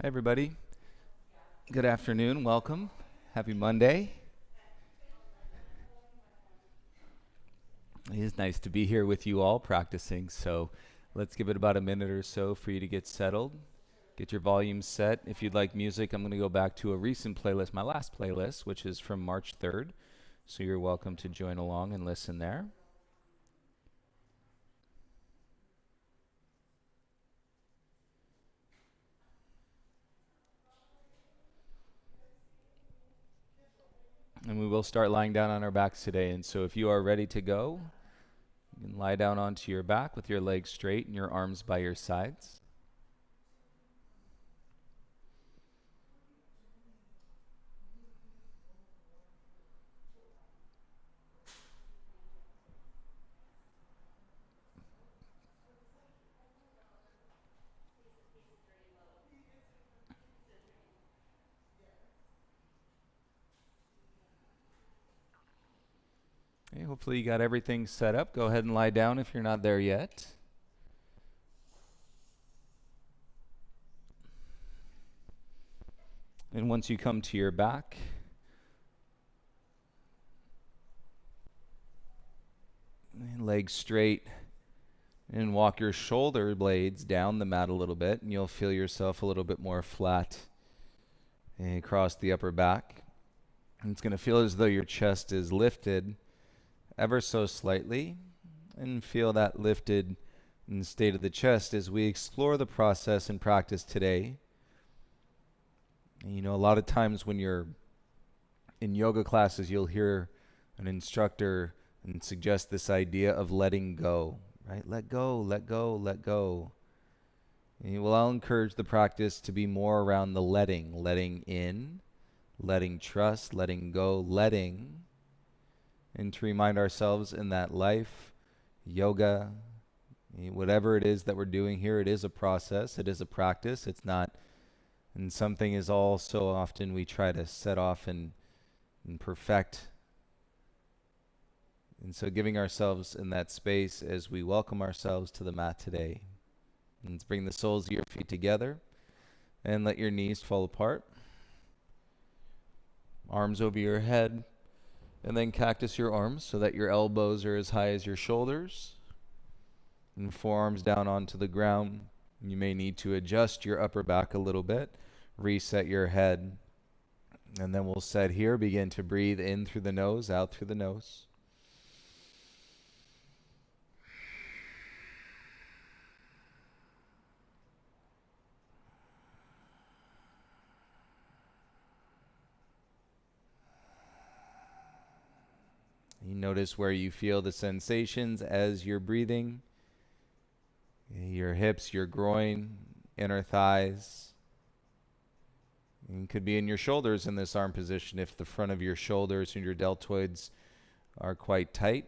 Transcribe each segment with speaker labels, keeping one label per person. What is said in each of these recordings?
Speaker 1: Hi, everybody. Good afternoon. Welcome. Happy Monday. It is nice to be here with you all practicing. So let's give it about a minute or so for you to get settled. Get your volume set. If you'd like music, I'm going to go back to a recent playlist, my last playlist, which is from March 3rd. So you're welcome to join along and listen there. And we will start lying down on our backs today. And so if you are ready to go, you can lie down onto your back with your legs straight and your arms by your sides. Okay, hopefully you got everything set up. Go ahead and lie down if you're not there yet. And once you come to your back, legs straight, and walk your shoulder blades down the mat a little bit, and you'll feel yourself a little bit more flat across the upper back. And it's going to feel as though your chest is lifted ever so slightly, and feel that lifted state of the chest as we explore the process and practice today. And, a lot of times when you're in yoga classes, you'll hear an instructor and suggest this idea of letting go, right? Let go, let go, let go. Well, I'll encourage the practice to be more around the letting in, letting trust, letting go, letting, and to remind ourselves in that life, yoga, whatever it is that we're doing here, it is a process, it is a practice, it's not, and something is all so often we try to set off and perfect. And so giving ourselves in that space as we welcome ourselves to the mat today. And let's bring the soles of your feet together and let your knees fall apart. Arms over your head, and then cactus your arms so that your elbows are as high as your shoulders. And forearms down onto the ground. You may need to adjust your upper back a little bit, reset your head. And then we'll set here, begin to breathe in through the nose, out through the nose. You notice where you feel the sensations as you're breathing. Your hips, your groin, inner thighs. It could be in your shoulders in this arm position if the front of your shoulders and your deltoids are quite tight.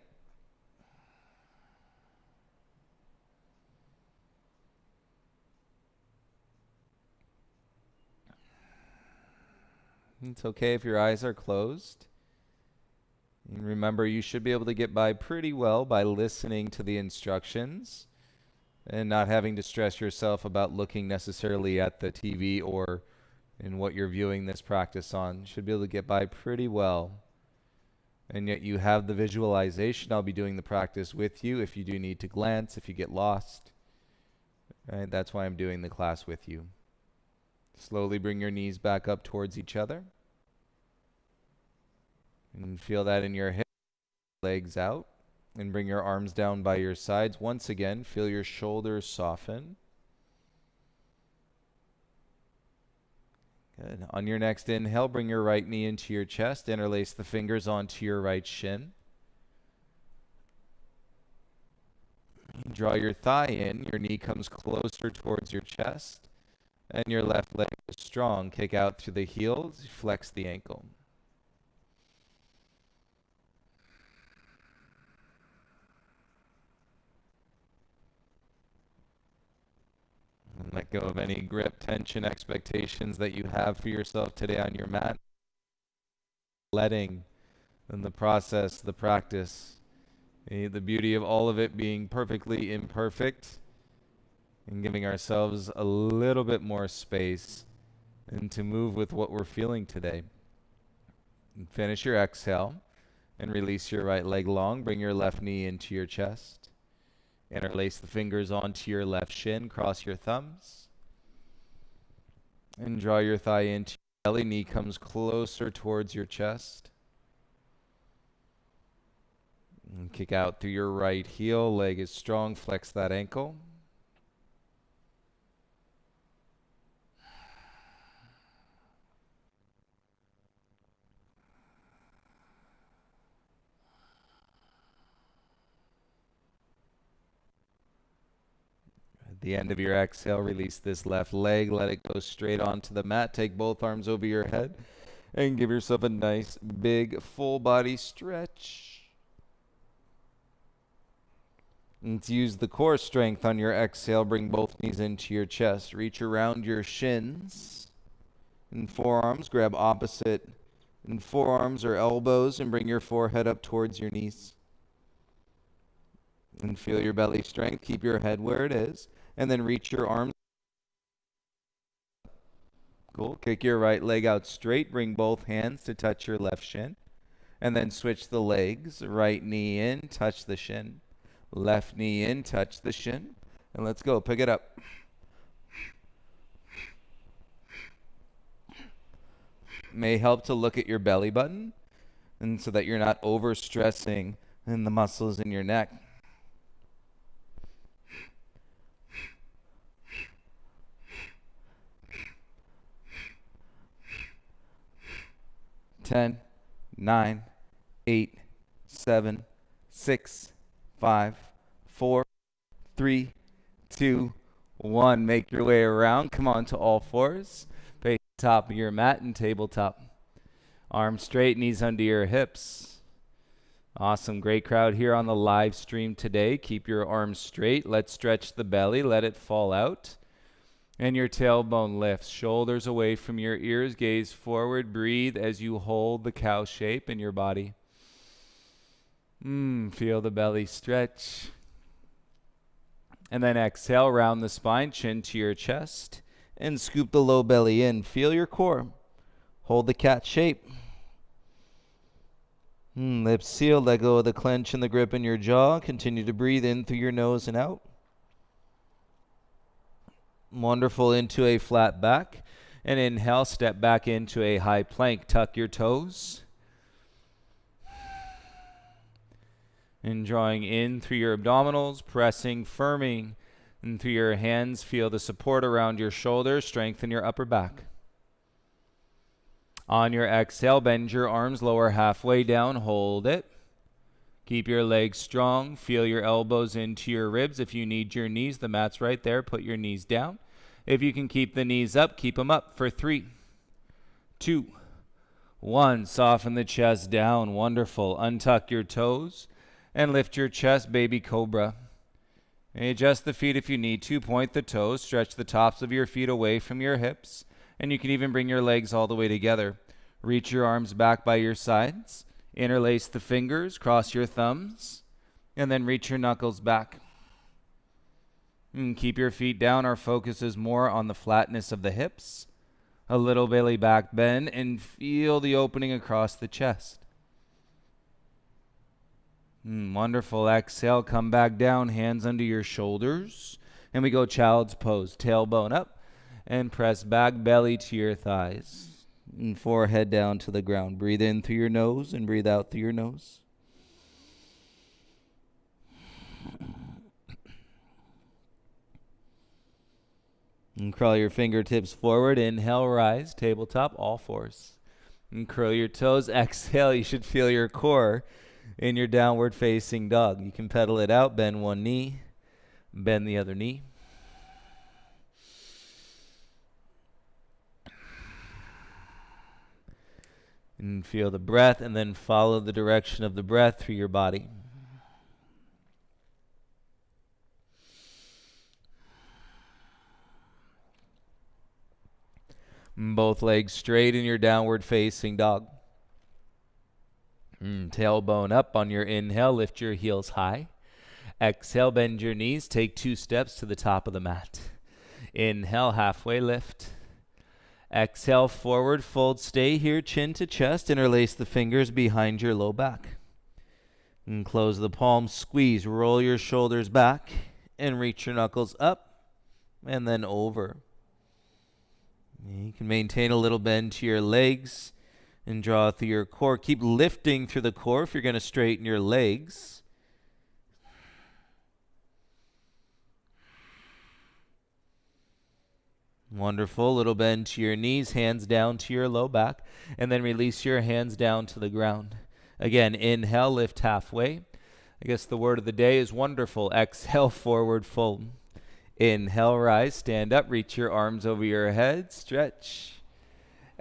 Speaker 1: It's okay if your eyes are closed. And remember, you should be able to get by pretty well by listening to the instructions and not having to stress yourself about looking necessarily at the TV or in what you're viewing this practice on. You should be able to get by pretty well. And yet you have the visualization. I'll be doing the practice with you if you do need to glance, if you get lost. Right? That's why I'm doing the class with you. Slowly bring your knees back up towards each other. And feel that in your hips, legs out. And bring your arms down by your sides. Once again, feel your shoulders soften. Good. On your next inhale, bring your right knee into your chest. Interlace the fingers onto your right shin. Draw your thigh in. Your knee comes closer towards your chest. And your left leg is strong. Kick out through the heels. Flex the ankle. And let go of any grip, tension, expectations that you have for yourself today on your mat. Letting in the process, the practice, the beauty of all of it being perfectly imperfect, and giving ourselves a little bit more space and to move with what we're feeling today. And finish your exhale and release your right leg long. Bring your left knee into your chest. Interlace the fingers onto your left shin. Cross your thumbs. And draw your thigh into your belly. Knee comes closer towards your chest. And kick out through your right heel. Leg is strong. Flex that ankle. At the end of your exhale, release this left leg. Let it go straight onto the mat. Take both arms over your head and give yourself a nice, big, full body stretch. And to use the core strength on your exhale, bring both knees into your chest. Reach around your shins and forearms. Grab opposite in forearms or elbows and bring your forehead up towards your knees. And feel your belly strength. Keep your head where it is. And then reach your arms. Cool. Kick your right leg out straight. Bring both hands to touch your left shin. And then switch the legs. Right knee in, touch the shin. Left knee in, touch the shin. And let's go. Pick it up. May help to look at your belly button, and so that you're not overstressing in the muscles in your neck. Ten, 9, 8, 7, 6, 5, 4, 3, 2, 1. Make your way around. Come on to all fours. Face top of your mat and tabletop. Arms straight, knees under your hips. Awesome. Great crowd here on the live stream today. Keep your arms straight. Let's stretch the belly. Let it fall out. And your tailbone lifts. Shoulders away from your ears. Gaze forward. Breathe as you hold the cow shape in your body. Feel the belly stretch. And then exhale, round the spine, chin to your chest, and scoop the low belly in. Feel your core. Hold the cat shape. Lips sealed. Let go of the clench and the grip in your jaw. Continue to breathe in through your nose and out. Wonderful. Into a flat back. And inhale, step back into a high plank. Tuck your toes. And drawing in through your abdominals, pressing, firming, and through your hands, feel the support around your shoulders, strengthen your upper back. On your exhale, bend your arms, lower halfway down, hold it. Keep your legs strong, feel your elbows into your ribs. If you need your knees, the mat's right there, put your knees down. If you can keep the knees up, keep them up for 3, 2, 1. Soften the chest down, wonderful. Untuck your toes. And lift your chest, baby cobra. And adjust the feet if you need to. Point the toes. Stretch the tops of your feet away from your hips. And you can even bring your legs all the way together. Reach your arms back by your sides. Interlace the fingers. Cross your thumbs. And then reach your knuckles back. And keep your feet down. Our focus is more on the flatness of the hips. A little belly back bend. And feel the opening across the chest. Wonderful. Exhale, come back down, hands under your shoulders. And we go child's pose. Tailbone up and press back, belly to your thighs. And forehead down to the ground. Breathe in through your nose and breathe out through your nose. And crawl your fingertips forward. Inhale, rise, tabletop, all fours. And curl your toes. Exhale, you should feel your core in your downward facing dog. You can pedal it out, bend one knee, bend the other knee. And feel the breath, and then follow the direction of the breath through your body. Both legs straight in your downward facing dog. Tailbone up on your inhale, lift your heels high. Exhale, bend your knees, take 2 steps to the top of the mat. Inhale, halfway lift. Exhale, forward fold. Stay here, chin to chest. Interlace the fingers behind your low back. And close the palms, squeeze, roll your shoulders back, and reach your knuckles up, and then over. You can maintain a little bend to your legs and draw through your core. Keep lifting through the core if you're going to straighten your legs. Wonderful. Little bend to your knees, hands down to your low back, and then release your hands down to the ground. Again, inhale, lift halfway. I guess the word of the day is wonderful. Exhale, forward fold. Inhale, rise, stand up, reach your arms over your head, stretch.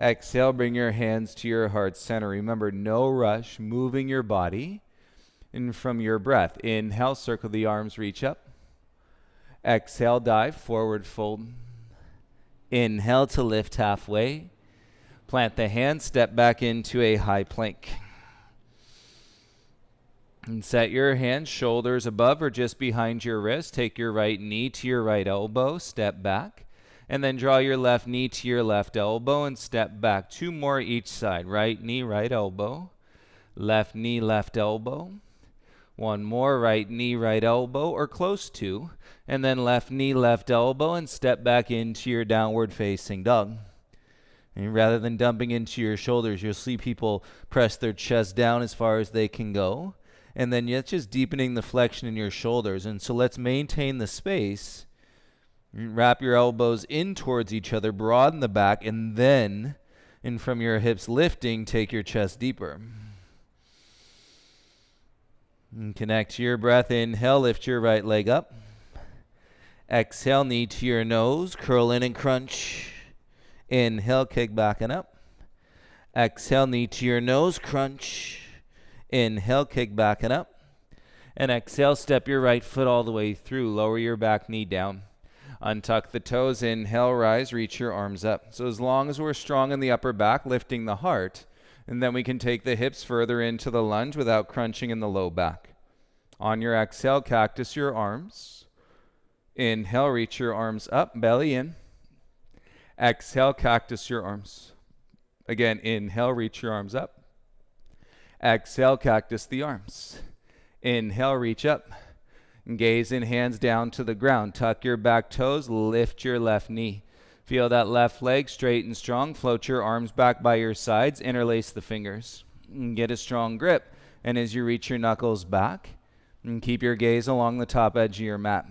Speaker 1: Exhale, bring your hands to your heart center. Remember, no rush, moving your body. And from your breath, inhale, circle the arms, reach up. Exhale, dive, forward fold. Inhale to lift halfway. Plant the hands, step back into a high plank. And set your hands shoulders above or just behind your wrist. Take your right knee to your right elbow, step back. And then draw your left knee to your left elbow and step back. 2 more each side. Right knee, right elbow. Left knee, left elbow. 1 more, right knee, right elbow, or close to. And then left knee, left elbow, and step back into your downward facing dog. And rather than dumping into your shoulders, you'll see people press their chest down as far as they can go. And then it's just deepening the flexion in your shoulders. And so let's maintain the space. Wrap your elbows in towards each other, broaden the back, and then, and from your hips lifting, take your chest deeper. And connect to your breath. Inhale, lift your right leg up. Exhale, knee to your nose, curl in and crunch. Inhale, kick back and up. Exhale, knee to your nose, crunch. Inhale, kick back and up. And exhale, step your right foot all the way through. Lower your back knee down. Untuck the toes. Inhale, rise, reach your arms up. So as long as we're strong in the upper back, lifting the heart, and then we can take the hips further into the lunge without crunching in the low back. On your exhale, cactus your arms. Inhale, reach your arms up, belly in. Exhale, cactus your arms. Again, inhale, reach your arms up. Exhale, cactus the arms. Inhale, reach up. Gaze and hands down to the ground. Tuck your back toes, lift your left knee. Feel that left leg straight and strong. Float your arms back by your sides. Interlace the fingers. And get a strong grip. And as you reach your knuckles back, and keep your gaze along the top edge of your mat.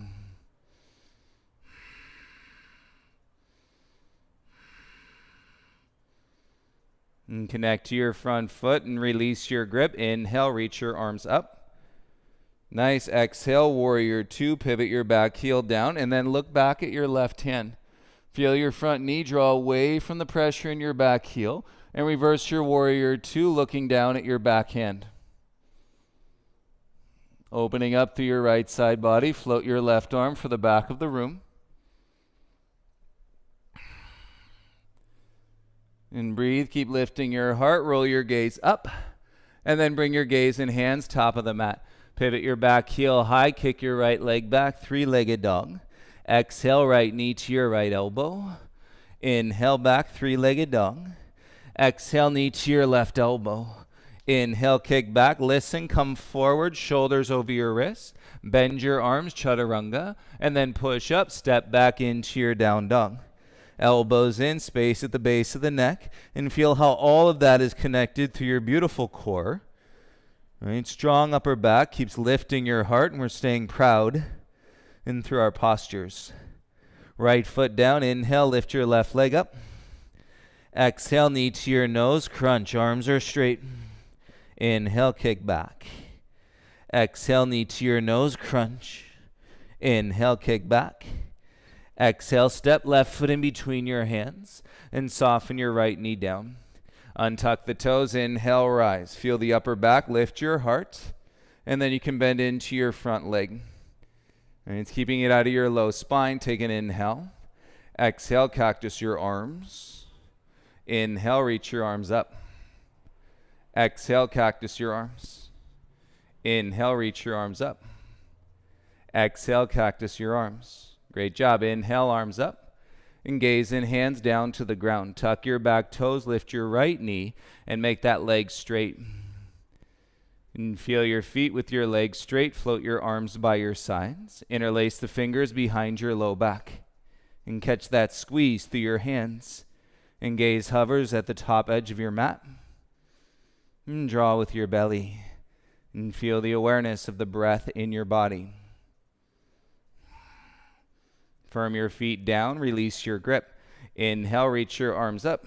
Speaker 1: And connect to your front foot and release your grip. Inhale, reach your arms up. Nice. Exhale, warrior 2. Pivot your back heel down and then look back at your left hand. Feel your front knee draw away from the pressure in your back heel and reverse your warrior 2, looking down at your back hand. Opening up through your right side body, float your left arm for the back of the room. And breathe, keep lifting your heart, roll your gaze up, and then bring your gaze and hands top of the mat. Pivot your back heel high, kick your right leg back, 3-legged dog. Exhale, right knee to your right elbow. Inhale back, 3-legged dog. Exhale, knee to your left elbow. Inhale, kick back, listen, come forward, shoulders over your wrists. Bend your arms, chaturanga, and then push up, step back into your down dog. Elbows in, space at the base of the neck, and feel how all of that is connected through your beautiful core. Right? Strong upper back keeps lifting your heart, and we're staying proud in through our postures. Right foot down, inhale, lift your left leg up. Exhale, knee to your nose, crunch, arms are straight. Inhale, kick back. Exhale, knee to your nose, crunch. Inhale, kick back. Exhale, step left foot in between your hands and soften your right knee down. Untuck the toes, inhale, rise. Feel the upper back, lift your heart, and then you can bend into your front leg. And it's keeping it out of your low spine. Take an inhale. Exhale, cactus your arms. Inhale, reach your arms up. Exhale, cactus your arms. Inhale, reach your arms up. Exhale, cactus your arms. Great job. Inhale, arms up. And gaze in, hands down to the ground. Tuck your back toes, lift your right knee, and make that leg straight. And feel your feet with your legs straight. Float your arms by your sides. Interlace the fingers behind your low back. And catch that squeeze through your hands. And gaze hovers at the top edge of your mat. And draw with your belly. And feel the awareness of the breath in your body. Firm your feet down, release your grip. Inhale, reach your arms up.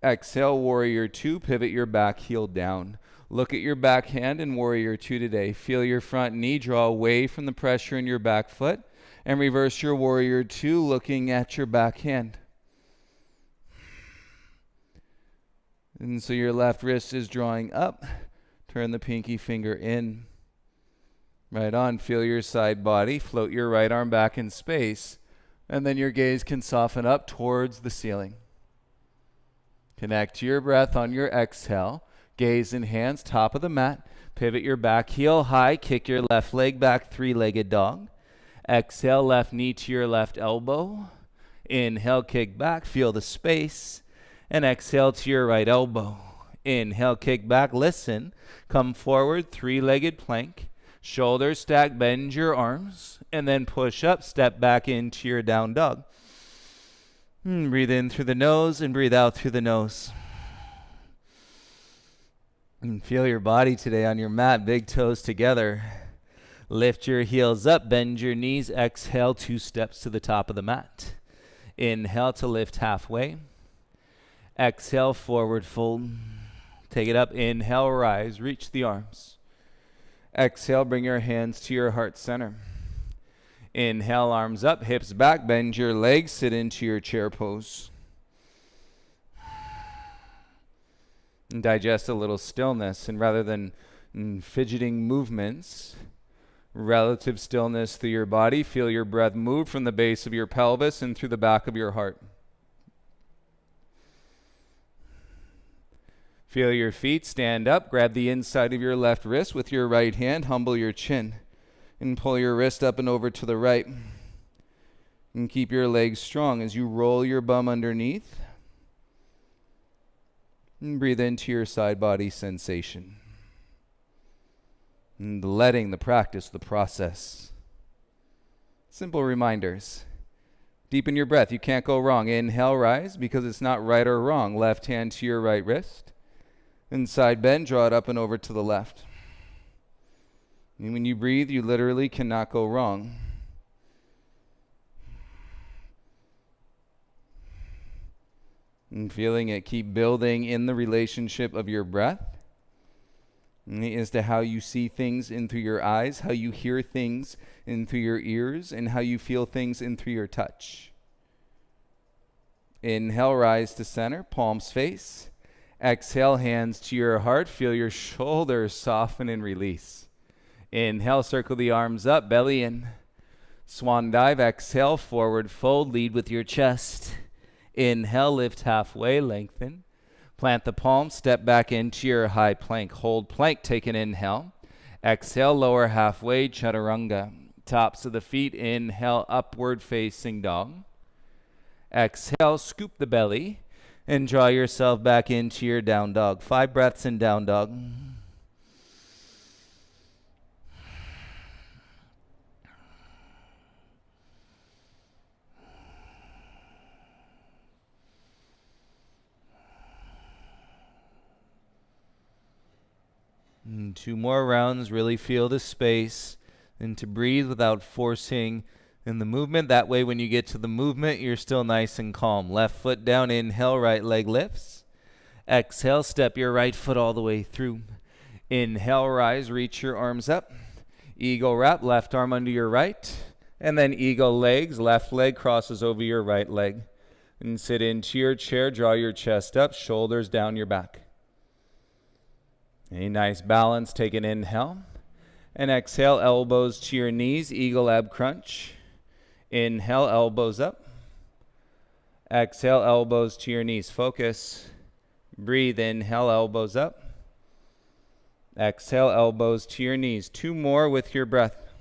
Speaker 1: Exhale, warrior two, pivot your back heel down. Look at your back hand in warrior two today. Feel your front knee draw away from the pressure in your back foot. And reverse your warrior two, looking at your back hand. And so your left wrist is drawing up. Turn the pinky finger in. Right on, feel your side body, float your right arm back in space, and then your gaze can soften up towards the ceiling. Connect to your breath on your exhale, gaze in hands, top of the mat, pivot your back heel high, kick your left leg back, three-legged dog. Exhale, left knee to your left elbow. Inhale, kick back, feel the space, and exhale to your right elbow. Inhale, kick back, listen, come forward, three-legged plank. Shoulders stack, bend your arms, and then push up, step back into your down dog. Breathe in through the nose and breathe out through the nose. And feel your body today on your mat, big toes together. Lift your heels up, bend your knees, exhale, 2 steps to the top of the mat. Inhale to lift halfway. Exhale, forward fold. Take it up, inhale, rise, reach the arms. Exhale, bring your hands to your heart center. Inhale, arms up, hips back, bend your legs, sit into your chair pose. And digest a little stillness, and rather than fidgeting movements, relative stillness through your body, feel your breath move from the base of your pelvis and through the back of your heart. Feel your feet, stand up, grab the inside of your left wrist with your right hand, humble your chin, and pull your wrist up and over to the right. And keep your legs strong as you roll your bum underneath. And breathe into your side body sensation. And letting the practice, the process. Simple reminders. Deepen your breath, you can't go wrong. Inhale, rise, because it's not right or wrong. Left hand to your right wrist. And side bend, draw it up and over to the left. And when you breathe, you literally cannot go wrong. And feeling it, keep building in the relationship of your breath as to how you see things in through your eyes, how you hear things in through your ears, and how you feel things in through your touch. Inhale, rise to center, palms face. Exhale, hands to your heart. Feel your shoulders soften and release. Inhale, circle the arms up, belly in. Swan dive, exhale, forward fold, lead with your chest. Inhale, lift halfway, lengthen. Plant the palms, step back into your high plank. Hold plank, take an inhale. Exhale, lower halfway, chaturanga. Tops of the feet, inhale, upward facing dog. Exhale, scoop the belly. And draw yourself back into your down dog. 5 breaths in down dog. And 2 more rounds. Really feel the space. And to breathe without forcing in the movement. That way when you get to the movement, you're still nice and calm. Left foot down, inhale, right leg lifts. Exhale, step your right foot all the way through. Inhale, rise, reach your arms up. Eagle wrap, left arm under your right. And then eagle legs, left leg crosses over your right leg. And sit into your chair, draw your chest up, shoulders down your back. A nice balance, take an inhale. And exhale, elbows to your knees, eagle ab crunch. Inhale, elbows up. Exhale, elbows to your knees. Focus. Breathe. Inhale, elbows up. Exhale, elbows to your knees. 2 more with your breath.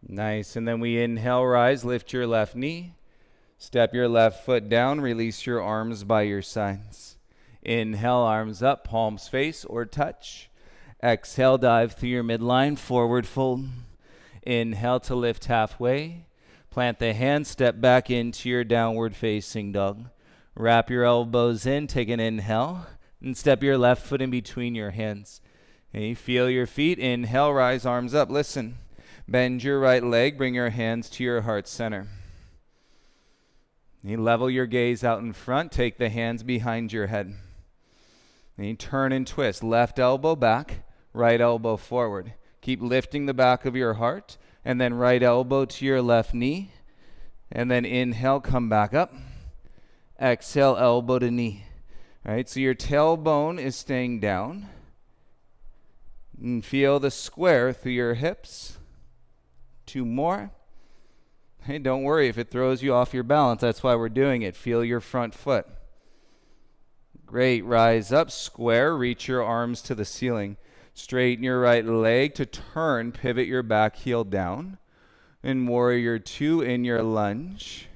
Speaker 1: Nice. And then we inhale, rise, lift your left knee. Step your left foot down, release your arms by your sides. Inhale, arms up, palms face or touch. Exhale, dive through your midline, forward fold. Inhale to lift halfway. Plant the hands, step back into your downward facing dog. Wrap your elbows in, take an inhale, and step your left foot in between your hands. And you feel your feet. Inhale, rise, arms up. Listen. Bend your right leg, bring your hands to your heart center. You level your gaze out in front, take the hands behind your head. And you turn and twist, left elbow back, right elbow forward. Keep lifting the back of your heart, and then right elbow to your left knee. And then inhale, come back up. Exhale, elbow to knee. All right, so your tailbone is staying down. And feel the square through your hips. 2 more. Hey, don't worry if it throws you off your balance. That's why we're doing it. Feel your front foot. Great. Rise up, square. Reach your arms to the ceiling. Straighten your right leg to turn. Pivot your back heel down. And warrior 2 in your lunge.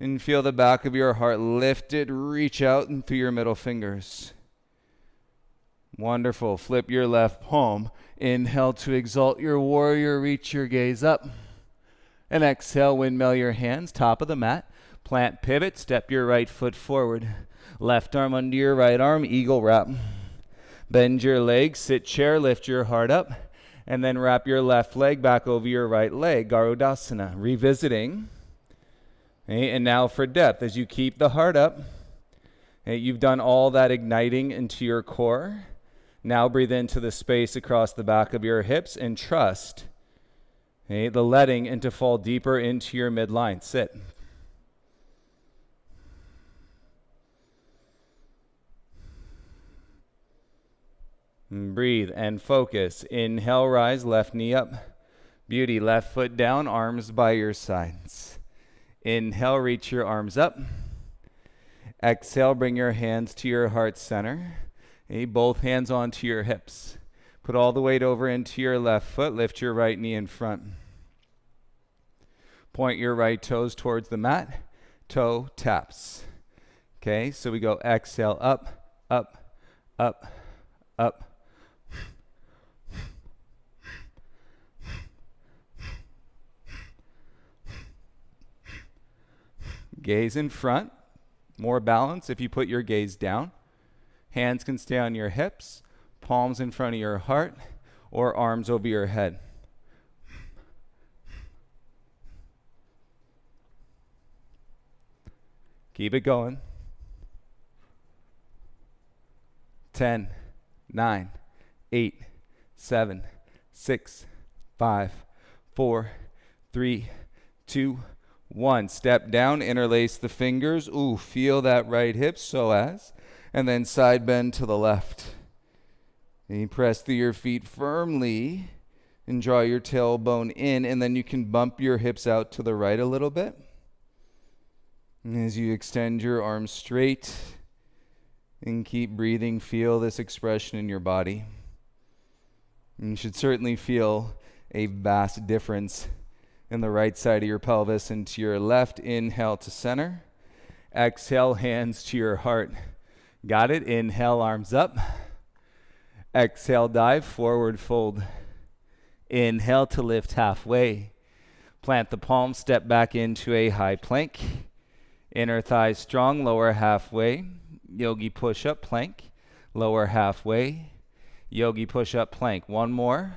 Speaker 1: And feel the back of your heart lifted. Reach out and through your middle fingers. Wonderful. Flip your left palm. Inhale to exalt your warrior. Reach your gaze up. And exhale, windmill your hands, top of the mat. Plant pivot, step your right foot forward. Left arm under your right arm, eagle wrap. Bend your legs, sit chair, lift your heart up. And then wrap your left leg back over your right leg, Garudasana. Revisiting. Okay, and now for depth, as you keep the heart up. Okay, you've done all that igniting into your core. Now breathe into the space across the back of your hips and trust the letting and to fall deeper into your midline. Sit. And breathe and focus. Inhale, rise, left knee up. Beauty, left foot down, arms by your sides. Inhale, reach your arms up. Exhale, bring your hands to your heart center. Both hands onto your hips. Put all the weight over into your left foot. Lift your right knee in front. Point your right toes towards the mat. Toe taps. Okay, so we go exhale, up, up, up, up. Gaze in front. More balance if you put your gaze down. Hands can stay on your hips, palms in front of your heart, or arms over your head. Keep it going. 10, 9, 8, 7, 6, 5, 4, 3, 2, 1. Step down, interlace the fingers. Ooh, feel that right hip, psoas. And then side bend to the left. And you press through your feet firmly and draw your tailbone in, and then you can bump your hips out to the right a little bit. And as you extend your arms straight and keep breathing, feel this expression in your body. And you should certainly feel a vast difference in the right side of your pelvis and to your left. Inhale to center. Exhale, hands to your heart. Got it? Inhale, arms up. Exhale, dive, forward fold. Inhale to lift halfway. Plant the palms, step back into a high plank. Inner thighs strong, lower halfway. Yogi push-up plank, lower halfway. Yogi push-up plank. One more.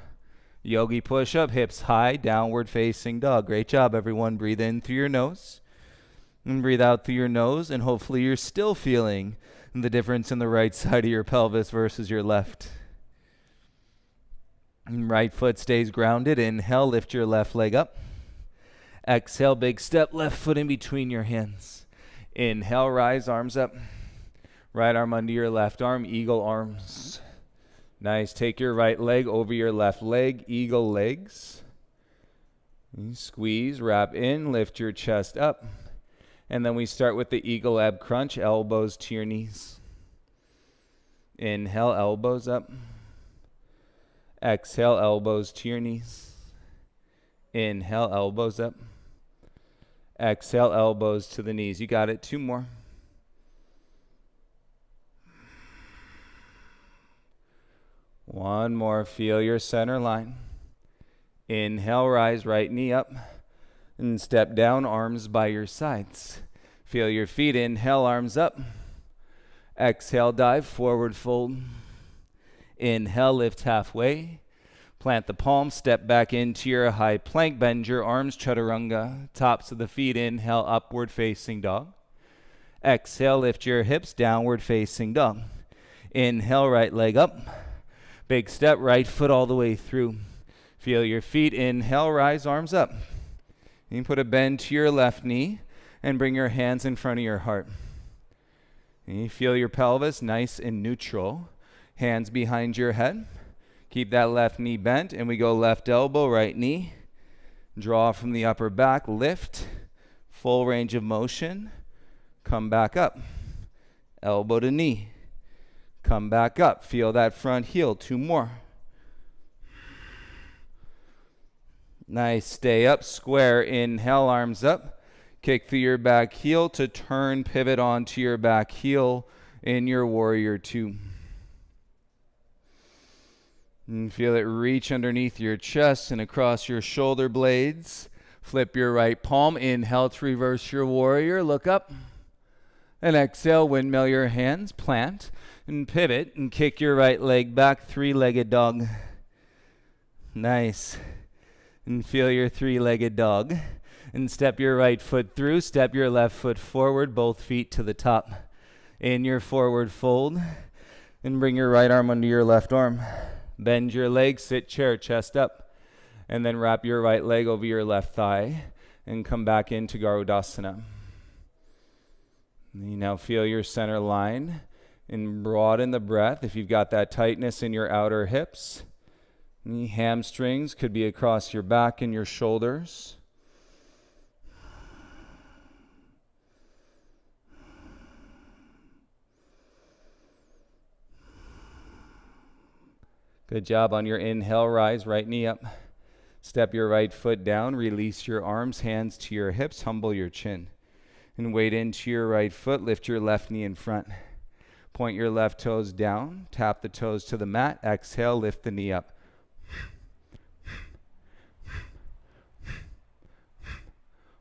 Speaker 1: Yogi push-up, hips high, downward facing dog. Great job, everyone. Breathe in through your nose and breathe out through your nose, and hopefully you're still feeling the difference in the right side of your pelvis versus your left. And right foot stays grounded. Inhale, lift your left leg up. Exhale, big step, left foot in between your hands. Inhale, rise, arms up. Right arm under your left arm, eagle arms. Nice. Take your right leg over your left leg, eagle legs. You squeeze, wrap in, lift your chest up. And then we start with the eagle ab crunch, elbows to your knees. Inhale, elbows up. Exhale, elbows to your knees. Inhale, elbows up. Exhale, elbows to the knees. You got it. 2 more. One more. Feel your center line. Inhale, rise, right knee up. And step down, arms by your sides. Feel your feet. Inhale, arms up. Exhale, dive, forward fold. Inhale, lift halfway. Plant the palm, step back into your high plank. Bend your arms, chaturanga. Tops of the feet, inhale, upward facing dog. Exhale, lift your hips, downward facing dog. Inhale, right leg up. Big step, right foot all the way through. Feel your feet. Inhale, rise, arms up. You can put a bend to your left knee and bring your hands in front of your heart. And you feel your pelvis nice and neutral. Hands behind your head. Keep that left knee bent, and we go left elbow, right knee. Draw from the upper back, lift, full range of motion. Come back up. Elbow to knee. Come back up. Feel that front heel. 2 more. Nice. Stay up. Square. Inhale, arms up. Kick through your back heel to turn, pivot onto your back heel in your warrior 2. And feel it reach underneath your chest and across your shoulder blades. Flip your right palm. Inhale to reverse your warrior. Look up. And exhale, windmill your hands. Plant and pivot and kick your right leg back. 3-legged dog. Nice. And feel your 3-legged dog. And step your right foot through. Step your left foot forward. Both feet to the top. In your forward fold. And bring your right arm under your left arm. Bend your legs, sit chair, chest up, and then wrap your right leg over your left thigh and come back into Garudasana. You now feel your center line and broaden the breath. If you've got that tightness in your outer hips, the hamstrings could be across your back and your shoulders. Good job. On your inhale, rise, right knee up. Step your right foot down. Release your arms, hands to your hips. Humble your chin. And weight into your right foot. Lift your left knee in front. Point your left toes down. Tap the toes to the mat. Exhale, lift the knee up.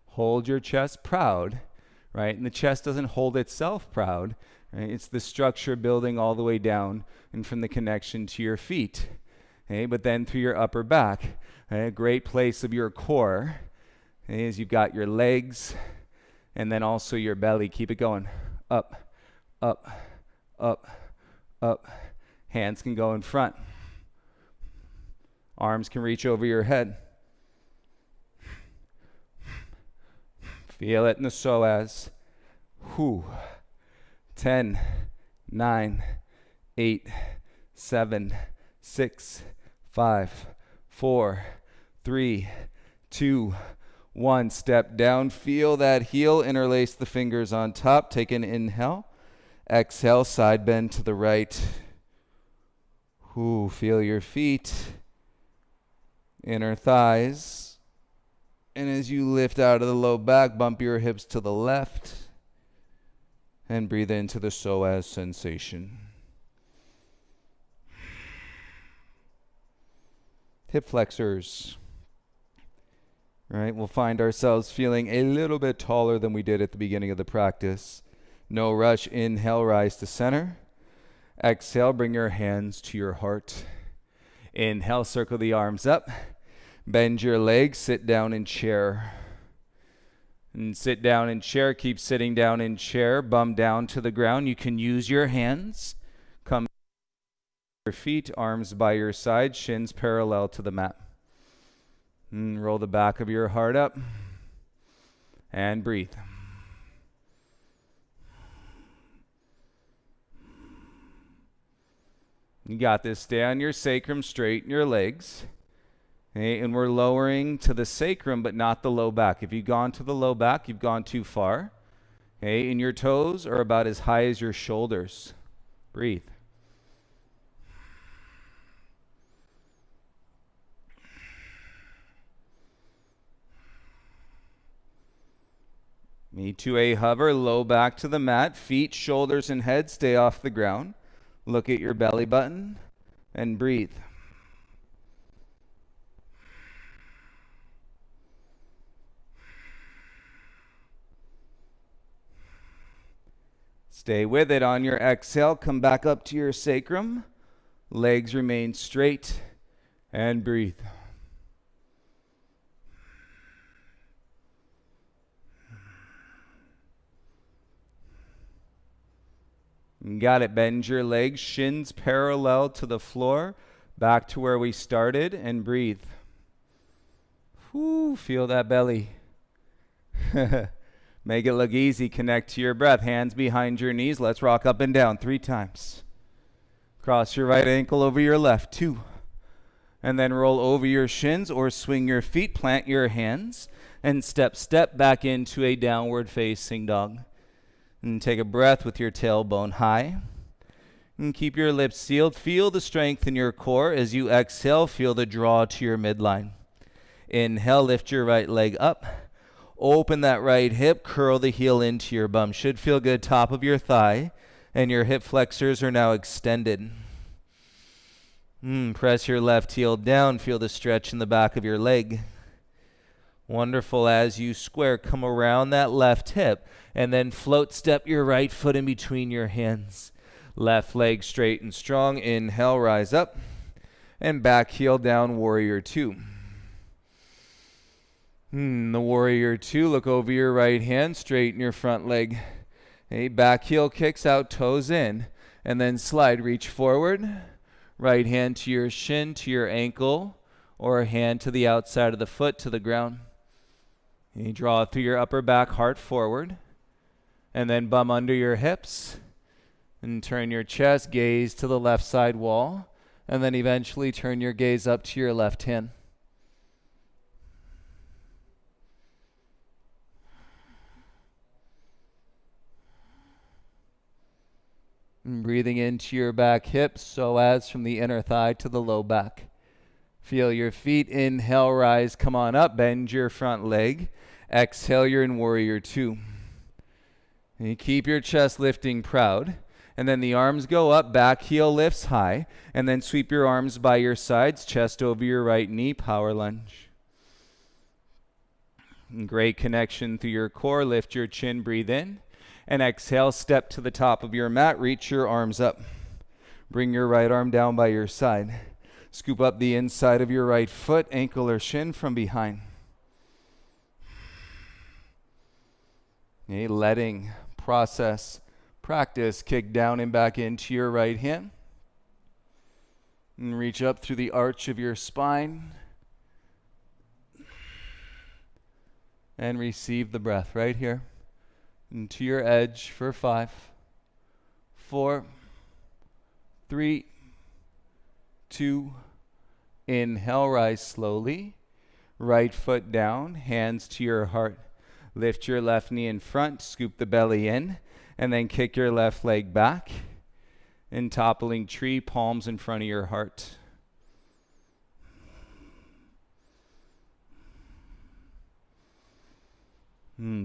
Speaker 1: Hold your chest proud, right? And the chest doesn't hold itself proud. Right? It's the structure building all the way down and from the connection to your feet. Okay? But then through your upper back, a great place of your core is you've got your legs and then also your belly. Keep it going. Up, up, up, up. Hands can go in front. Arms can reach over your head. Feel it in the psoas. Whew. 10, 9, 8, 7, 6, 5, 4, 3, 2, 1. Step down. Feel that heel. Interlace the fingers on top. Take an inhale. Exhale. Side bend to the right. Ooh, feel your feet. Inner thighs. And as you lift out of the low back, bump your hips to the left. And breathe into the psoas sensation. Hip flexors. All right, we'll find ourselves feeling a little bit taller than we did at the beginning of the practice. No rush. Inhale, rise to center. Exhale, bring your hands to your heart. Inhale, circle the arms up. Bend your legs, sit down in chair. And sit down in chair, keep sitting down in chair, bum down to the ground. You can use your hands. Come your feet, arms by your side, shins parallel to the mat. And roll the back of your heart up. And breathe. You got this. Stay on your sacrum, straighten your legs. Okay, and we're lowering to the sacrum, but not the low back. If you've gone to the low back, you've gone too far. Okay, and your toes are about as high as your shoulders. Breathe. to a hover, low back to the mat, feet, shoulders, and head stay off the ground. Look at your belly button and breathe. Stay with it. On your exhale, come back up to your sacrum. Legs remain straight and breathe. Got it. Bend your legs, shins parallel to the floor, back to where we started, and breathe. Whew, feel that belly. Make it look easy. Connect to your breath. Hands behind your knees. Let's rock up and down 3 times. Cross your right ankle over your left. 2. And then roll over your shins or swing your feet. Plant your hands and step back into a downward facing dog. And take a breath with your tailbone high. And keep your lips sealed. Feel the strength in your core. As you exhale, feel the draw to your midline. Inhale, lift your right leg up. Open that right hip, curl the heel into your bum. Should feel good, top of your thigh, and your hip flexors are now extended. Press your left heel down, feel the stretch in the back of your leg. Wonderful. As you square, come around that left hip, and then float step your right foot in between your hands. Left leg straight and strong. Inhale, rise up, and back heel down, warrior 2. The warrior 2, look over your right hand, straighten your front leg. Okay, back heel kicks out, toes in, and then slide, reach forward. Right hand to your shin, to your ankle, or a hand to the outside of the foot to the ground. You draw through your upper back, heart forward, and then bum under your hips, and turn your chest, gaze to the left side wall, and then eventually turn your gaze up to your left hand. And breathing into your back hips, psoas from the inner thigh to the low back. Feel your feet. Inhale, rise, come on up, bend your front leg. Exhale, you're in warrior 2. And you keep your chest lifting proud. And then the arms go up, back heel lifts high. And then sweep your arms by your sides, chest over your right knee, power lunge. And great connection through your core. Lift your chin, breathe in. And exhale, step to the top of your mat, reach your arms up. Bring your right arm down by your side. Scoop up the inside of your right foot, ankle or shin from behind. Okay, letting process, practice, kick down and back into your right hand. And reach up through the arch of your spine. And receive the breath right here. Into your edge for 5, 4, 3, 2. Inhale, rise slowly. Right foot down, hands to your heart. Lift your left knee in front, scoop the belly in, and then kick your left leg back. And toppling tree, palms in front of your heart.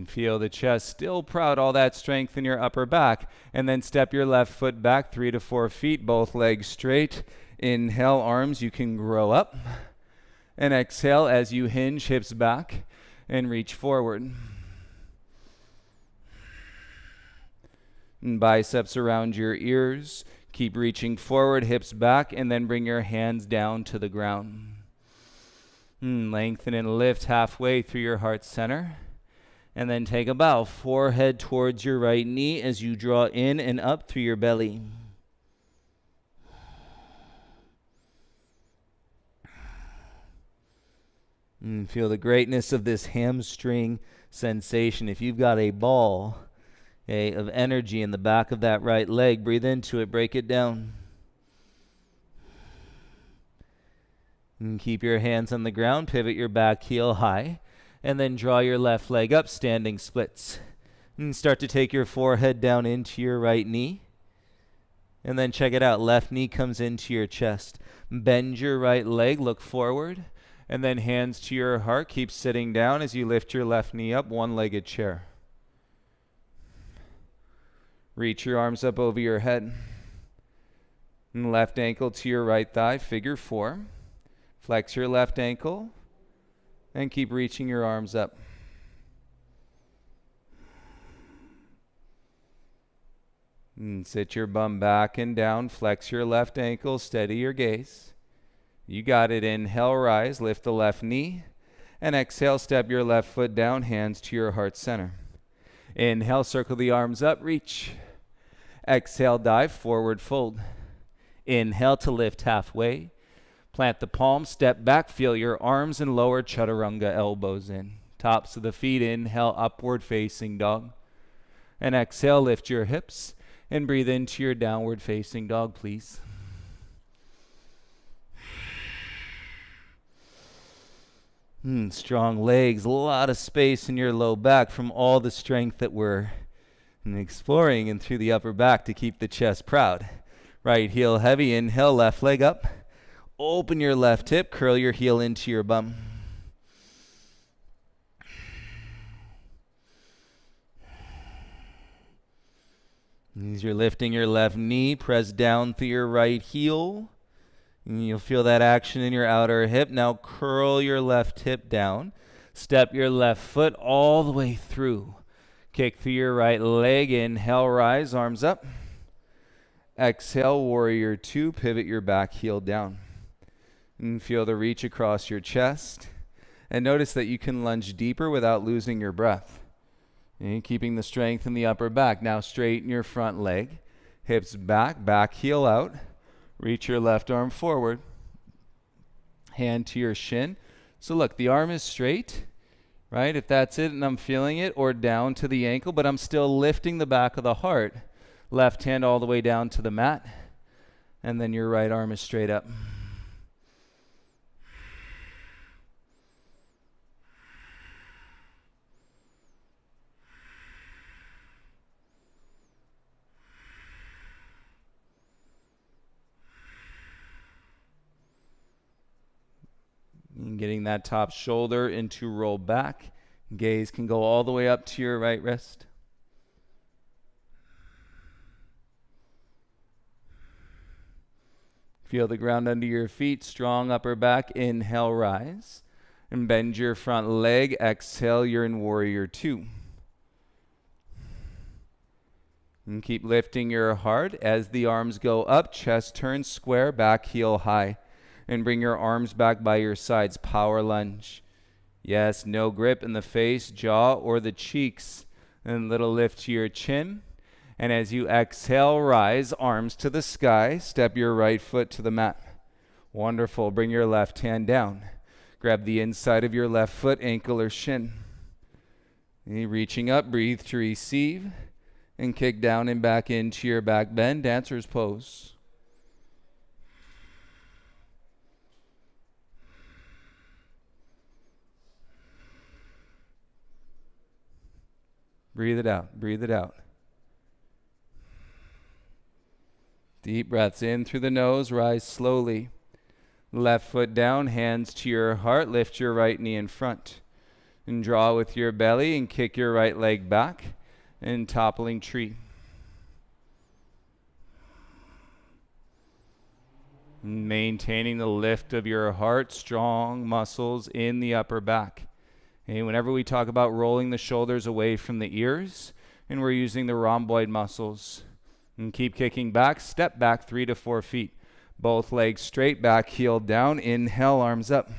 Speaker 1: Feel the chest still proud, all that strength in your upper back. And then step your left foot back 3 to 4 feet, both legs straight. Inhale, arms, you can grow up. And exhale as you hinge, hips back and reach forward. And biceps around your ears. Keep reaching forward, hips back, and then bring your hands down to the ground. Lengthen and lift halfway through your heart center. And then take a bow, forehead towards your right knee as you draw in and up through your belly. Feel the greatness of this hamstring sensation. If you've got a ball of energy in the back of that right leg, breathe into it, break it down. And keep your hands on the ground, pivot your back heel high. And then draw your left leg up, standing splits. And start to take your forehead down into your right knee. And then check it out. Left knee comes into your chest. Bend your right leg, look forward. And then hands to your heart. Keep sitting down as you lift your left knee up, one-legged chair. Reach your arms up over your head. And left ankle to your right thigh, figure 4. Flex your left ankle and keep reaching your arms up. And sit your bum back and down, flex your left ankle, steady your gaze. You got it. Inhale, rise, lift the left knee, and exhale, step your left foot down, hands to your heart center. Inhale, circle the arms up, reach. Exhale, dive, forward fold. Inhale to lift halfway. Plant the palms, step back, feel your arms and lower chaturanga, elbows in. Tops of the feet, inhale, upward facing dog. And exhale, lift your hips and breathe into your downward facing dog, please. Strong legs, a lot of space in your low back from all the strength that we're exploring and through the upper back to keep the chest proud. Right heel heavy, inhale, left leg up. Open your left hip, curl your heel into your bum. As you're lifting your left knee, press down through your right heel. And you'll feel that action in your outer hip. Now curl your left hip down. Step your left foot all the way through. Kick through your right leg. Inhale, rise, arms up. Exhale, warrior 2, pivot your back heel down. And feel the reach across your chest. And notice that you can lunge deeper without losing your breath. And keeping the strength in the upper back. Now straighten your front leg. Hips back, back heel out. Reach your left arm forward. Hand to your shin. So look, the arm is straight, right? If that's it and I'm feeling it, or down to the ankle, but I'm still lifting the back of the heart. Left hand all the way down to the mat. And then your right arm is straight up. And getting that top shoulder into roll back. Gaze can go all the way up to your right wrist. Feel the ground under your feet, strong upper back. Inhale, rise. And bend your front leg. Exhale, you're in warrior 2. And keep lifting your heart as the arms go up. Chest turns square, back heel high. And bring your arms back by your sides. Power lunge. Yes, no grip in the face, jaw, or the cheeks. And little lift to your chin. And as you exhale, rise, arms to the sky. Step your right foot to the mat. Wonderful. Bring your left hand down. Grab the inside of your left foot, ankle or shin. And reaching up, breathe to receive. And kick down and back into your back bend, dancer's pose. Breathe it out. Breathe it out. Deep breaths in through the nose. Rise slowly. Left foot down, hands to your heart. Lift your right knee in front. And draw with your belly and kick your right leg back. And toppling tree. Maintaining the lift of your heart. Strong muscles in the upper back. Okay, whenever we talk about rolling the shoulders away from the ears, and we're using the rhomboid muscles. And keep kicking back, step back 3 to 4 feet. Both legs straight, back heel down. Inhale, arms up.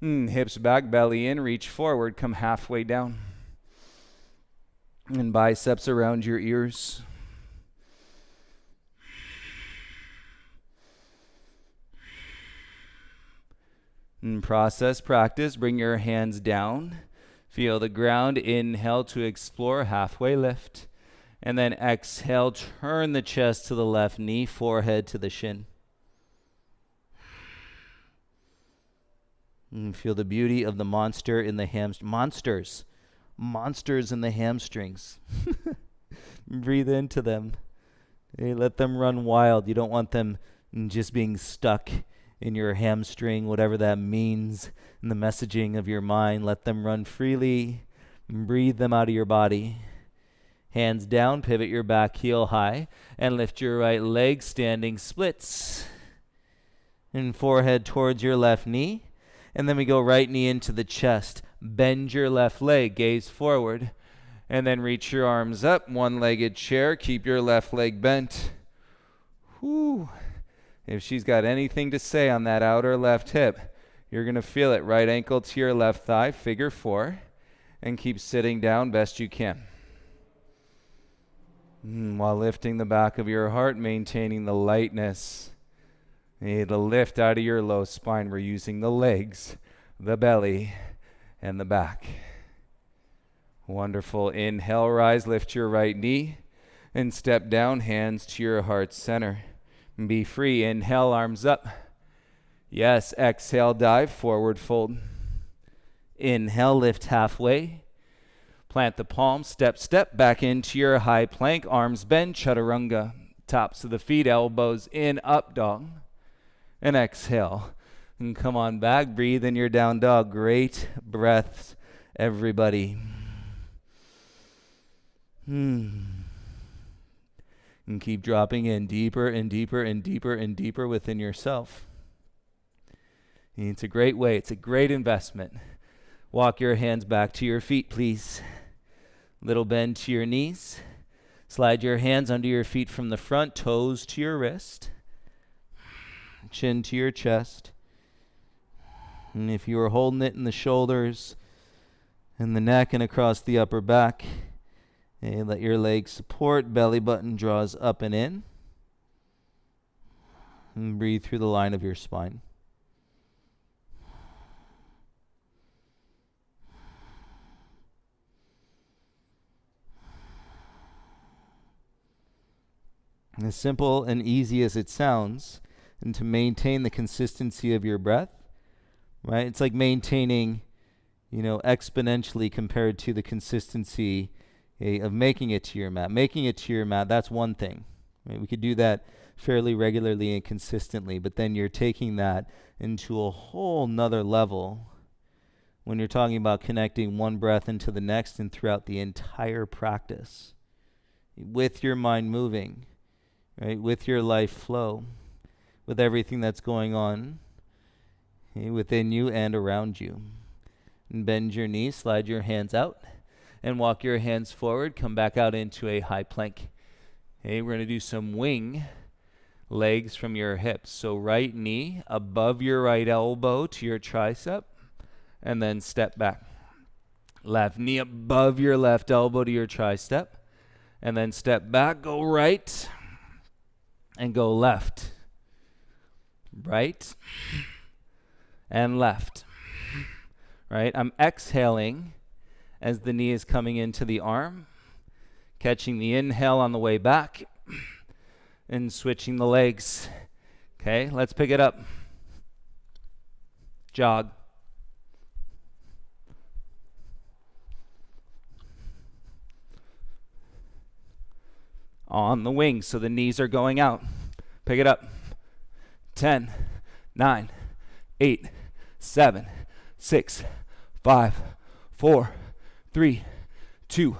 Speaker 1: Hips back, belly in, reach forward, come halfway down. And biceps around your ears. And process, practice, bring your hands down. Feel the ground. Inhale to explore, halfway lift. And then exhale, turn the chest to the left knee, forehead to the shin. And feel the beauty of the monster in the monsters in the hamstrings. Breathe into them. Okay, let them run wild. You don't want them just being stuck in your hamstring, whatever that means, in the messaging of your mind. Let them run freely and breathe them out of your body.
Speaker 2: Hands down, pivot your back heel high, and lift your right leg, standing splits. And forehead towards your left knee. And then we go right knee into the chest. Bend your left leg, gaze forward. And then reach your arms up, one-legged chair. Keep your left leg bent. Whew. If she's got anything to say on that outer left hip, you're going to feel it. Right ankle to your left thigh, figure 4. And keep sitting down best you can. While lifting the back of your heart, maintaining the lightness. The lift out of your low spine. We're using the legs, the belly, and the back. Wonderful. Inhale, rise, lift your right knee, and step down, hands to your heart center. Be free. Inhale, arms up. Yes, exhale, dive, forward fold. Inhale, lift halfway. Plant the palms, step, back into your high plank, arms bend, chaturanga. Tops of the feet, elbows in, up dog. And exhale. And come on back, breathe in your down dog. Great breaths, everybody. And keep dropping in deeper and deeper and deeper and deeper within yourself. And it's a great way, it's a great investment. Walk your hands back to your feet, please. Little bend to your knees. Slide your hands under your feet from the front, toes to your wrist. Chin to your chest. And if you are holding it in the shoulders and the neck and across the upper back, and let your legs support, belly button draws up and in. And breathe through the line of your spine. As simple and easy as it sounds, and to maintain the consistency of your breath, right? It's like maintaining, exponentially compared to the consistency of making it to your mat. Making it to your mat, that's one thing. Right? We could do that fairly regularly and consistently, but then you're taking that into a whole nother level when you're talking about connecting one breath into the next and throughout the entire practice. With your mind moving, right? With your life flow, with everything that's going on within you and around you. And bend your knees, slide your hands out, and walk your hands forward. Come back out into a high plank. Okay, we're going to do some wing legs from your hips. So right knee above your right elbow to your tricep, and then step back. Left knee above your left elbow to your tricep, and then step back. Go right and go left. Right and left. Right? I'm exhaling as the knee is coming into the arm, catching the inhale on the way back, and switching the legs. Okay, let's pick it up. Jog. On the wing, so the knees are going out. Pick it up. 10, 9, 8, 7, 6, 5, 4, 3, 2,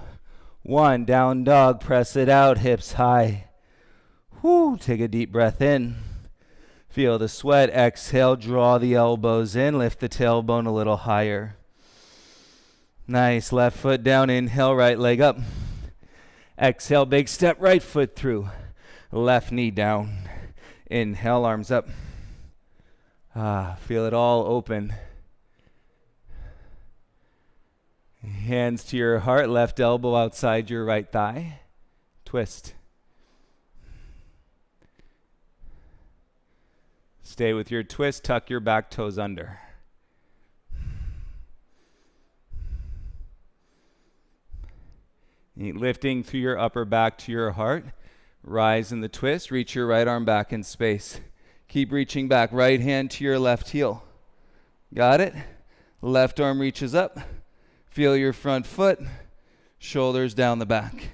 Speaker 2: 1. Down dog, press it out, hips high. Whoo, take a deep breath in. Feel the sweat. Exhale, draw the elbows in, lift the tailbone a little higher. Nice, left foot down, inhale, right leg up. Exhale, big step, right foot through. Left knee down. Inhale, arms up. Feel it all open. Hands to your heart, left elbow outside your right thigh. Twist. Stay with your twist, tuck your back toes under. Lifting through your upper back to your heart. Rise in the twist, reach your right arm back in space. Keep reaching back, right hand to your left heel. Got it? Left arm reaches up. Feel your front foot, shoulders down the back.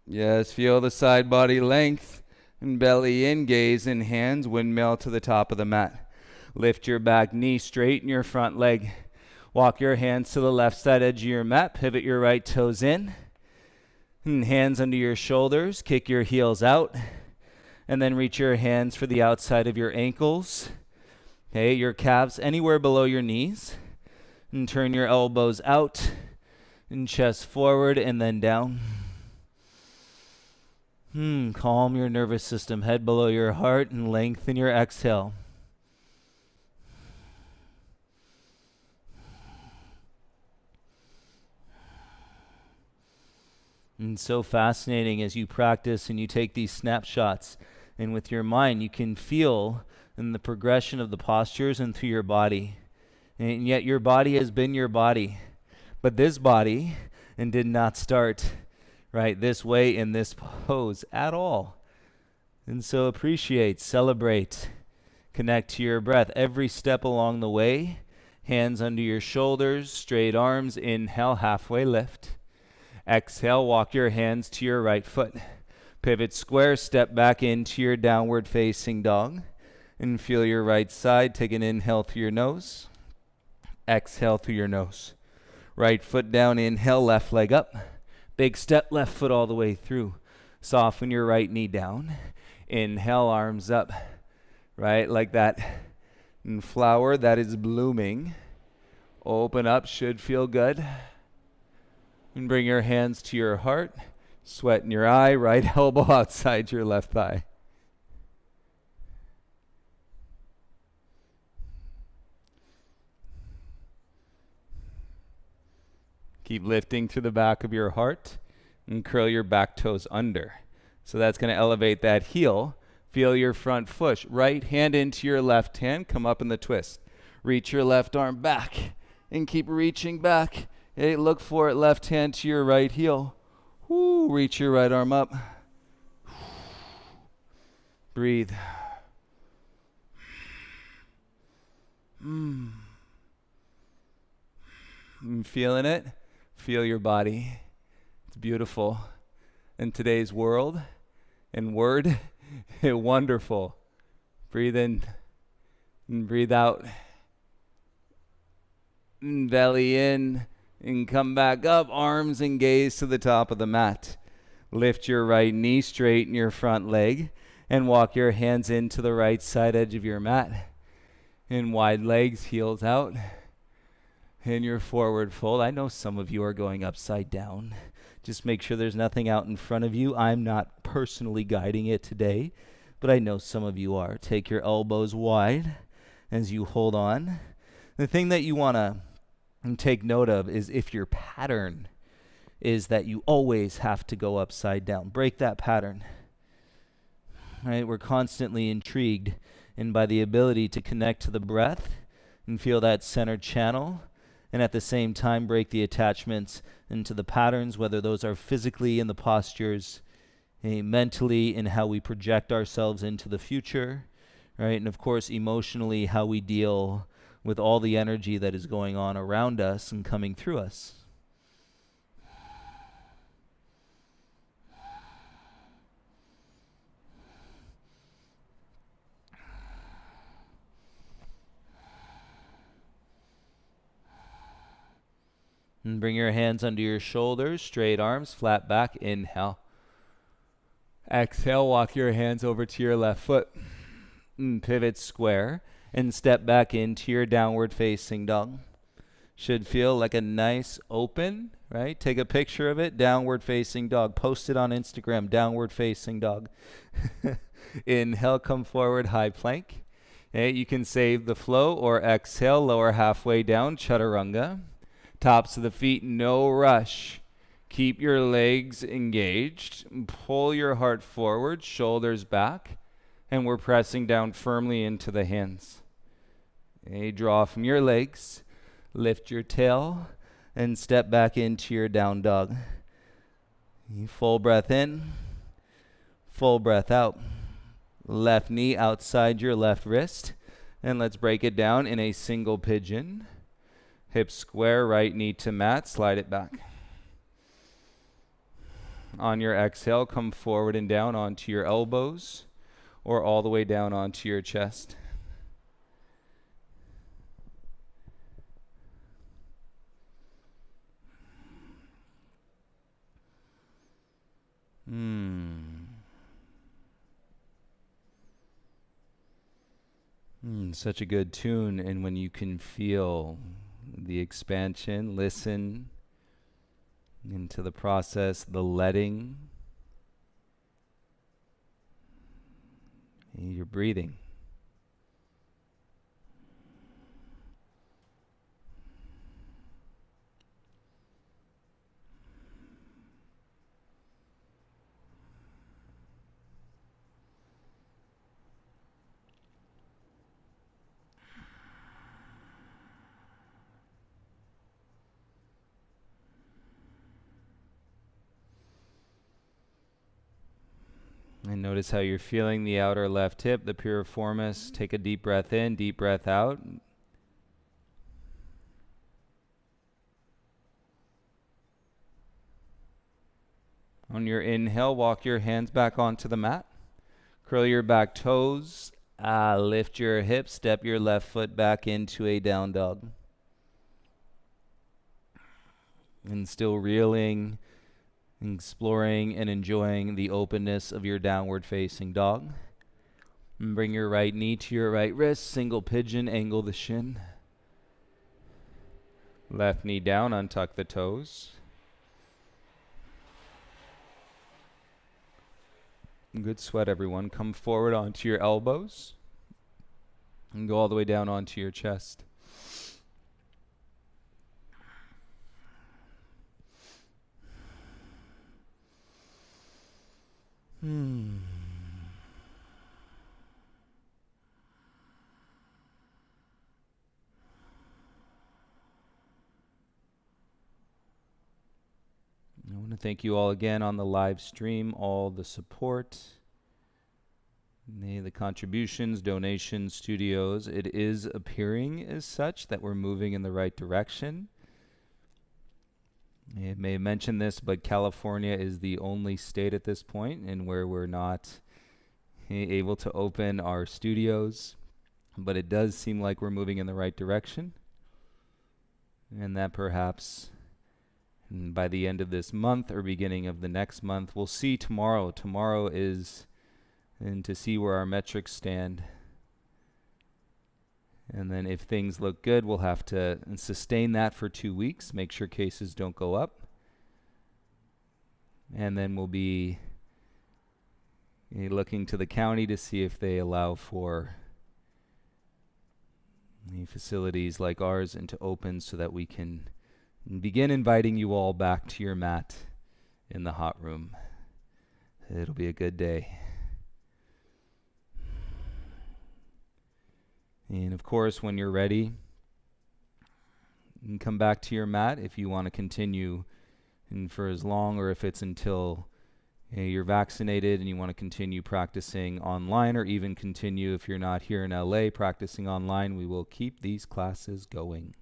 Speaker 2: Yes, feel the side body length and belly in, gaze in hands, windmill to the top of the mat.
Speaker 1: Lift your back knee, straighten your front leg. Walk your hands to the left side edge of your mat. Pivot your right toes in. And hands under your shoulders. Kick your heels out. And then reach your hands for the outside of your ankles. Okay, your calves anywhere below your knees. And turn your elbows out. And chest forward and then down. Calm your nervous system. Head below your heart and lengthen your exhale. And so fascinating as you practice and you take these snapshots, and with your mind you can feel in the progression of the postures and through your body. And yet your body has been your body, but this body and did not start right this way in this pose at all. And so appreciate, celebrate, connect to your breath every step along the way. Hands under your shoulders, straight arms. Inhale, halfway lift. Exhale, walk your hands to your right foot. Pivot square, step back into your downward facing dog. And feel your right side. Take an inhale through your nose. Exhale through your nose. Right foot down, inhale, left leg up. Big step, left foot all the way through. Soften your right knee down. Inhale, arms up. Right, like that flower that is blooming. Open up, should feel good. And bring your hands to your heart. Sweat in your eye, right elbow outside your left thigh. Keep lifting to the back of your heart and curl your back toes under. So that's going to elevate that heel. Feel your front foot. Right hand into your left hand. Come up in the twist. Reach your left arm back and keep reaching back. Hey, look for it, left hand to your right heel. Woo, reach your right arm up. Breathe. I'm feeling it. Feel your body. It's beautiful. In today's world and word, wonderful. Breathe in and breathe out. And belly in. And come back up, arms and gaze to the top of the mat. Lift your right knee, straighten your front leg, and walk your hands into the right side edge of your mat. And wide legs, heels out. And your forward fold. I know some of you are going upside down. Just make sure there's nothing out in front of you. I'm not personally guiding it today, but I know some of you are. Take your elbows wide as you hold on. The thing that you want to take note of is if your pattern is that you always have to go upside down. Break that pattern. Right? We're constantly intrigued and by the ability to connect to the breath and feel that center channel, and at the same time break the attachments into the patterns, whether those are physically in the postures, mentally in how we project ourselves into the future, right? And of course emotionally how we deal with all the energy that is going on around us and coming through us. And bring your hands under your shoulders, straight arms, flat back. Inhale. Exhale, walk your hands over to your left foot. And pivot square. And step back into your downward facing dog. Should feel like a nice open, right? Take a picture of it, downward facing dog. Post it on Instagram, downward facing dog. Inhale, come forward, high plank. Okay, you can save the flow or exhale, lower halfway down, chaturanga. Tops of the feet, no rush. Keep your legs engaged. Pull your heart forward, shoulders back. And we're pressing down firmly into the hands. Okay, draw from your legs, lift your tail, and step back into your down dog. Full breath in, full breath out. Left knee outside your left wrist. And let's break it down in a single pigeon. Hips square, right knee to mat, slide it back. On your exhale, come forward and down onto your elbows or all the way down onto your chest. Such a good tune. And when you can feel the expansion, listen into the process, the letting, you're breathing. And notice how you're feeling the outer left hip, the piriformis. Take a deep breath in, deep breath out. On your inhale, walk your hands back onto the mat. Curl your back toes. Lift your hips. Step your left foot back into a down dog. And still reeling, exploring and enjoying the openness of your downward facing dog. And bring your right knee to your right wrist, single pigeon, angle the shin. Left knee down, untuck the toes. Good sweat, everyone. Come forward onto your elbows and go all the way down onto your chest. I want to thank you all again on the live stream, all the support, the contributions, donations, studios. It is appearing as such that we're moving in the right direction. I may have mentioned this, but California is the only state at this point in where we're not able to open our studios. But it does seem like we're moving in the right direction. And that perhaps by the end of this month or beginning of the next month, we'll see tomorrow. Tomorrow is to see where our metrics stand. And then if things look good, we'll have to sustain that for 2 weeks, make sure cases don't go up. And then we'll be looking to the county to see if they allow for facilities like ours and to open so that we can begin inviting you all back to your mat in the hot room. It'll be a good day. And of course, when you're ready, you can come back to your mat if you want to continue and for as long, or if it's until you're vaccinated and you want to continue practicing online, or even continue if you're not here in LA practicing online. We will keep these classes going.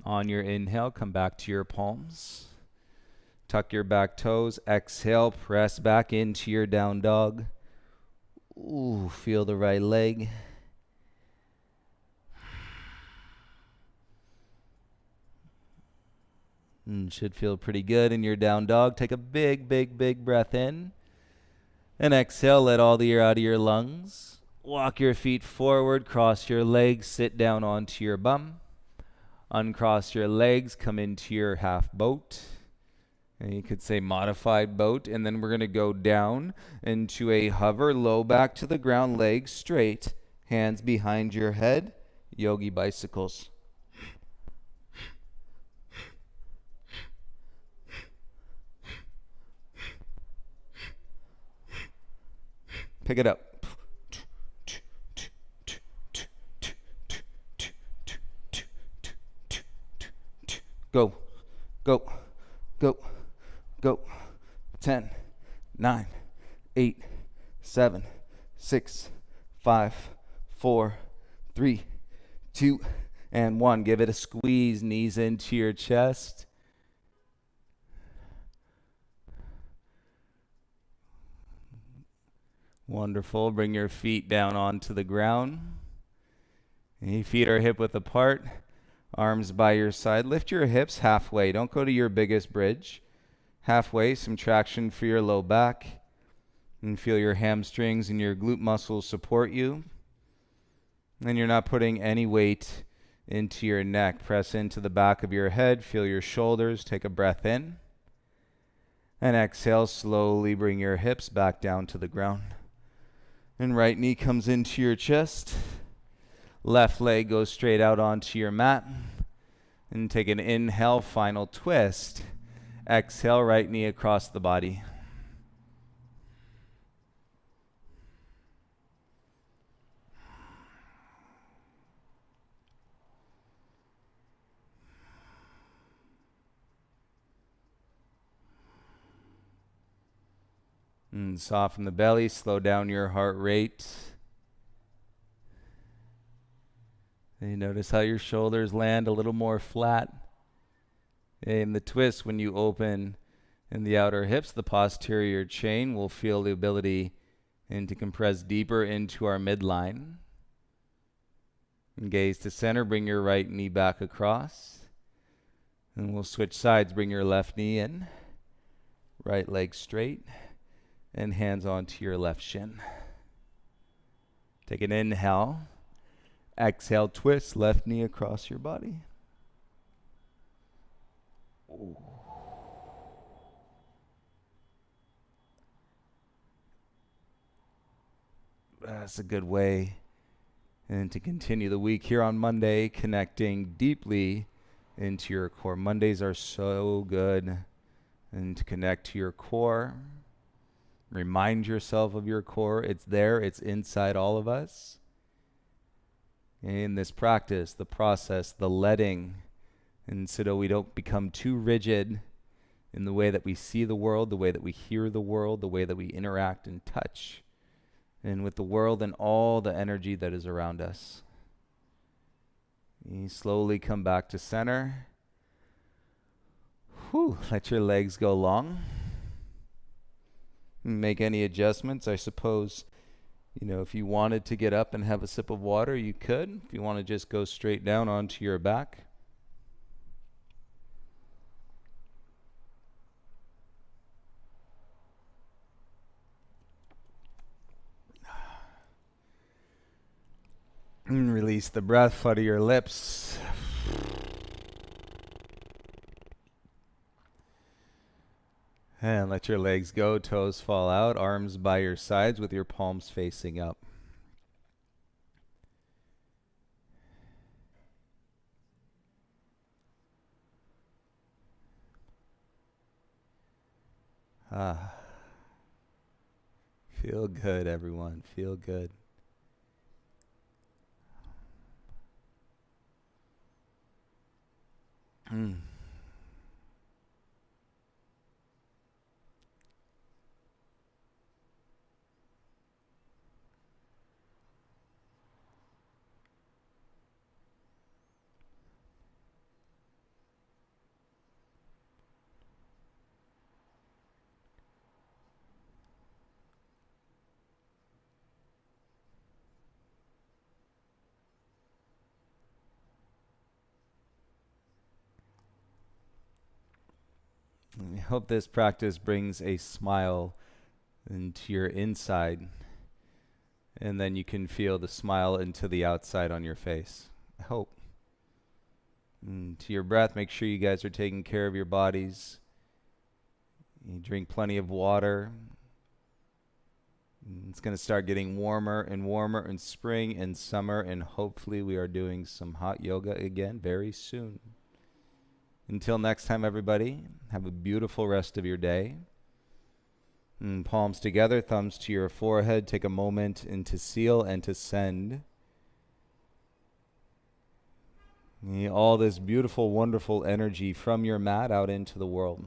Speaker 1: On your inhale, come back to your palms. Tuck your back toes. Exhale, press back into your down dog. Ooh, feel the right leg. Should feel pretty good in your down dog. Take a big, big, big breath in. And exhale, let all the air out of your lungs. Walk your feet forward, cross your legs, sit down onto your bum. Uncross your legs, come into your half boat. And you could say modified boat. And then we're going to go down into a hover, low back to the ground, legs straight, hands behind your head, yogi bicycles. Pick it up. Go, go, go, go. 10, 9, 8, 7, 6, 5, 4, 3, 2, and 1. Give it a squeeze, knees into your chest. Wonderful. Bring your feet down onto the ground. Your feet are hip width apart. Arms by your side. Lift your hips halfway. Don't go to your biggest bridge. Halfway, some traction for your low back. And feel your hamstrings and your glute muscles support you. And you're not putting any weight into your neck. Press into the back of your head. Feel your shoulders. Take a breath in. And exhale, slowly bring your hips back down to the ground. And right knee comes into your chest. Left leg goes straight out onto your mat. And take an inhale, final twist. Exhale, right knee across the body. And soften the belly, slow down your heart rate. And you notice how your shoulders land a little more flat. In the twist, when you open in the outer hips, the posterior chain will feel the ability to compress deeper into our midline. And gaze to center, bring your right knee back across. And we'll switch sides, bring your left knee in. Right leg straight. And hands onto your left shin. Take an inhale. Exhale, twist, left knee across your body. Ooh. That's a good way and to continue the week here on Monday, connecting deeply into your core. Mondays are so good and to connect to your core. Remind yourself of your core. It's there. It's inside all of us. In this practice, the process, the letting, and so that we don't become too rigid in the way that we see the world, the way that we hear the world, the way that we interact and touch, and with the world and all the energy that is around us. You slowly come back to center. Let your legs go long. Make any adjustments. I suppose, if you wanted to get up and have a sip of water, you could. If you want to just go straight down onto your back. And release the breath, flutter your lips. And let your legs go, toes fall out, arms by your sides with your palms facing up. Feel good, everyone. Feel good. I hope this practice brings a smile into your inside, and then you can feel the smile into the outside on your face. I hope. And to your breath, make sure you guys are taking care of your bodies. You drink plenty of water. It's going to start getting warmer and warmer in spring and summer, and hopefully we are doing some hot yoga again very soon. Until next time, everybody, have a beautiful rest of your day. And palms together, thumbs to your forehead. Take a moment and to seal and to send all this beautiful, wonderful energy from your mat out into the world.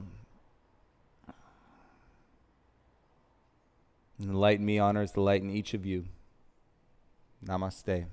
Speaker 1: And the light in me honors the light in each of you. Namaste.